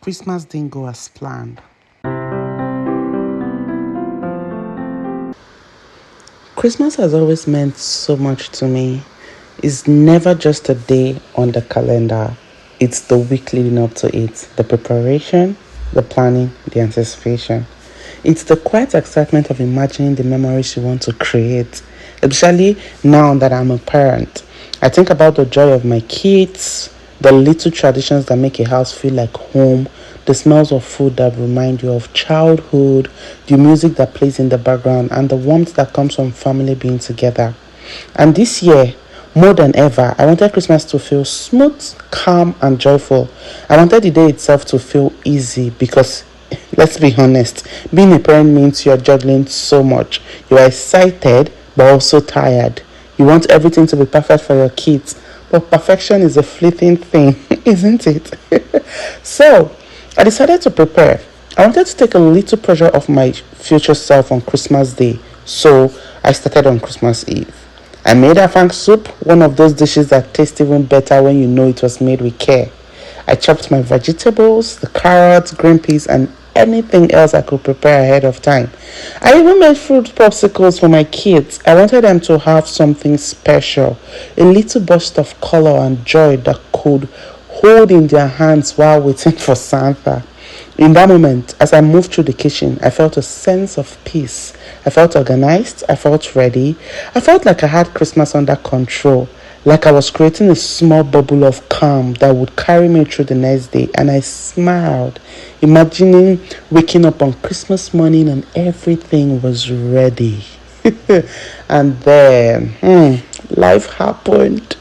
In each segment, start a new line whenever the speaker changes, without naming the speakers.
Christmas didn't go as planned. Christmas has always meant so much to me. It's never just a day on the calendar. It's the week leading up to it. The preparation, the planning, the anticipation. It's the quiet excitement of imagining the memories you want to create. Especially now that I'm a parent. I think about the joy of my kids, the little traditions that make a house feel like home, the smells of food that remind you of childhood, the music that plays in the background, and the warmth that comes from family being together. And this year, more than ever, I wanted Christmas to feel smooth, calm, and joyful. I wanted the day itself to feel easy because, let's be honest, being a parent means you're juggling so much. You are excited, but also tired. You want everything to be perfect for your kids, but perfection is a fleeting thing, isn't it? So, I decided to prepare. I wanted to take a little pressure off my future self on Christmas Day, so I started on Christmas Eve. I made afang soup, one of those dishes that taste even better when you know it was made with care. I chopped my vegetables, the carrots, green peas, and anything else I could prepare ahead of time. I even made fruit popsicles for my kids. I wanted them to have something special, a little burst of color and joy that could hold in their hands while waiting for Santa. In that moment, as I moved through the kitchen, I felt a sense of peace. I felt organized. I felt ready. I felt like I had Christmas under control, like I was creating a small bubble of calm that would carry me through the next day. And I smiled, imagining waking up on Christmas morning and everything was ready. And then, life happened.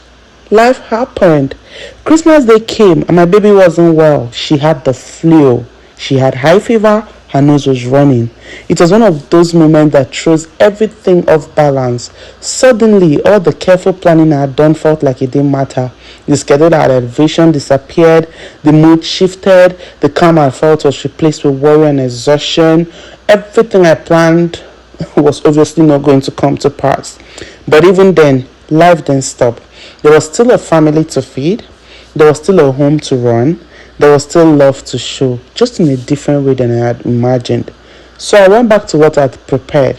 Life happened. Christmas Day came and my baby wasn't well. She had the flu. She had high fever. Her nose was running. It was one of those moments that throws everything off balance. Suddenly, all the careful planning I had done felt like it didn't matter. The schedule I had elevation disappeared. The mood shifted. The calm I felt was replaced with worry and exhaustion. Everything I planned was obviously not going to come to pass. But even then, life didn't stop. There was still a family to feed. There was still a home to run. There was still love to show, just in a different way than I had imagined. So I went back to what I had prepared.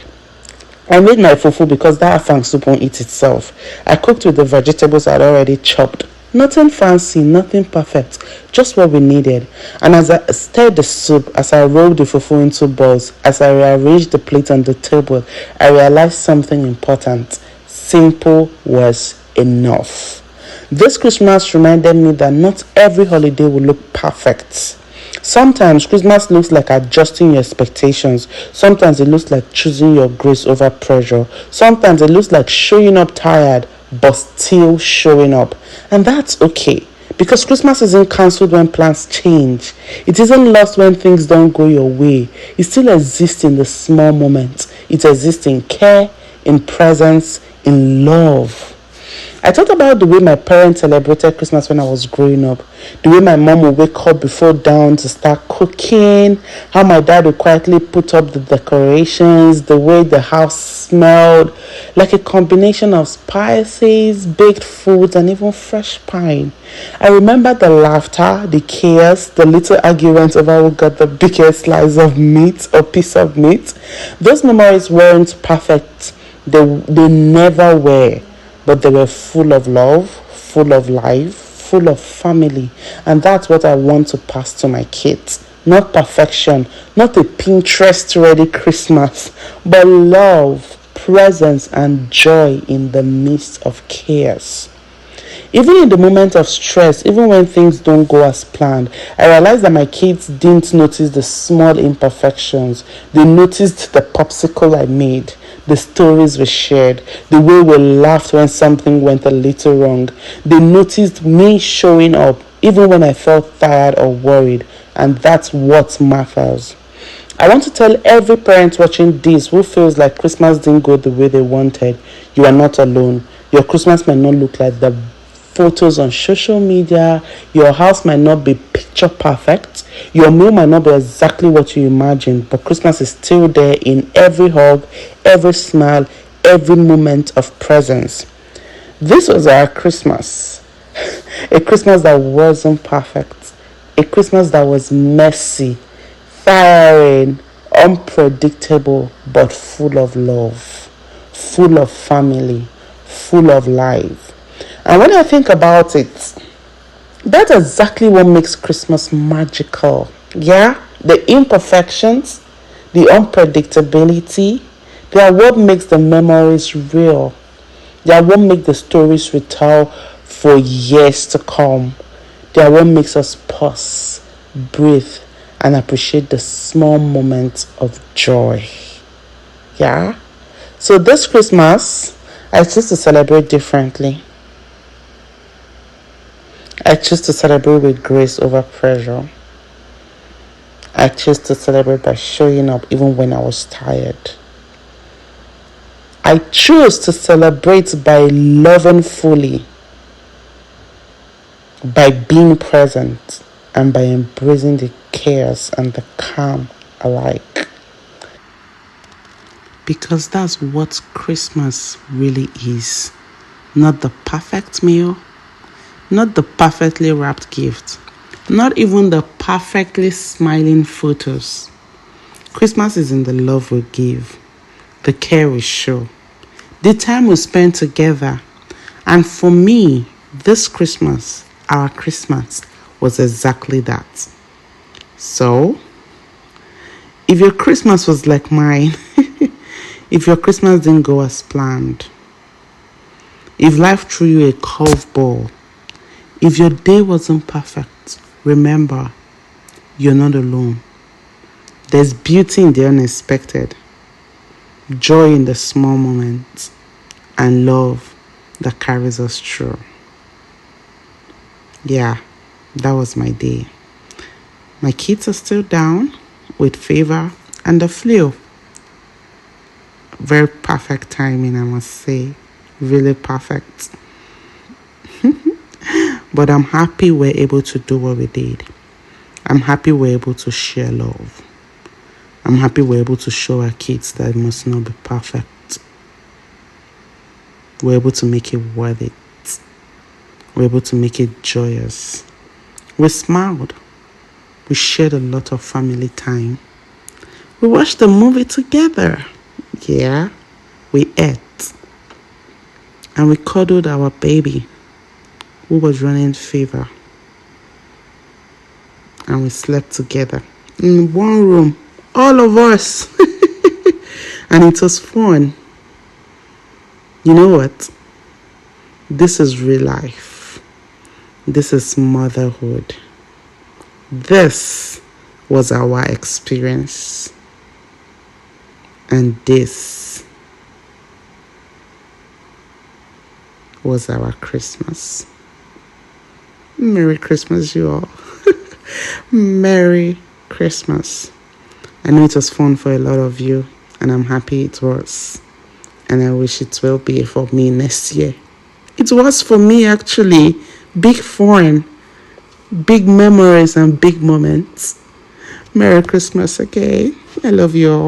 I made my fufu because that afang soup won't eat itself. I cooked with the vegetables I had already chopped. Nothing fancy, nothing perfect, just what we needed. And as I stirred the soup, as I rolled the fufu into balls, as I rearranged the plate on the table, I realized something important. Simple was enough. This Christmas reminded me that not every holiday will look perfect. Sometimes Christmas looks like adjusting your expectations. Sometimes it looks like choosing your grace over pressure. Sometimes it looks like showing up tired but still showing up. And that's okay. Because Christmas isn't cancelled when plans change. It isn't lost when things don't go your way. It still exists in the small moments. It exists in care, in presence, in love. I thought about the way my parents celebrated Christmas when I was growing up. The way my mom would wake up before dawn to start cooking. How my dad would quietly put up the decorations. The way the house smelled. Like a combination of spices, baked foods, and even fresh pine. I remember the laughter, the chaos, the little arguments over who got the biggest slice of meat or piece of meat. Those memories weren't perfect. They never were. But they were full of love, full of life, full of family. And that's what I want to pass to my kids. Not perfection, not a Pinterest-ready Christmas, but love, presence, and joy in the midst of chaos. Even in the moment of stress, even when things don't go as planned, I realized that my kids didn't notice the small imperfections. They noticed the popsicle I made, the stories we shared, the way we laughed when something went a little wrong. They noticed me showing up, even when I felt tired or worried, and that's what matters. I want to tell every parent watching this who feels like Christmas didn't go the way they wanted, you are not alone. Your Christmas might not look like the photos on social media. Your house might not be picture perfect. Your meal might not be exactly what you imagined, but Christmas is still there in every hug, every smile, every moment of presence. This was our Christmas. A Christmas that wasn't perfect, A Christmas that was messy, tiring, unpredictable, but full of love, full of family, full of life. And when I think about it, that's exactly what makes Christmas magical. Yeah? The imperfections, the unpredictability, they are what makes the memories real. They are what make the stories retell for years to come. They are what makes us pause, breathe, and appreciate the small moments of joy. Yeah? So this Christmas, I choose to celebrate differently. I choose to celebrate with grace over pressure. I choose to celebrate by showing up even when I was tired. I choose to celebrate by loving fully, by being present, and by embracing the chaos and the calm alike. Because that's what Christmas really is. Not the perfect meal, not the perfectly wrapped gift, not even the perfectly smiling photos. Christmas is in the love we give, the care we show, the time we spend together. And for me, this Christmas, our Christmas, was exactly that. So, if your Christmas was like mine, if your Christmas didn't go as planned, if life threw you a curveball, if your day wasn't perfect, remember, you're not alone. There's beauty in the unexpected, joy in the small moments, and love that carries us through. Yeah, that was my day. My kids are still down with fever and the flu. Very perfect timing, I must say. Really perfect. But I'm happy we're able to do what we did. I'm happy we're able to share love. I'm happy we're able to show our kids that it must not be perfect. We're able to make it worth it. We're able to make it joyous. We smiled. We shared a lot of family time. We watched the movie together. Yeah, we ate. And we cuddled our baby who was running fever. And we slept together in one room, all of us. And it was fun. You know what? This is real life. This is motherhood. This was our experience. And this was our Christmas. Merry Christmas, you all. Merry Christmas. I know it was fun for a lot of you, and I'm happy it was. And I wish it will be for me next year. It was for me, actually. Big fun, big memories, and big moments. Merry Christmas again. I love you all.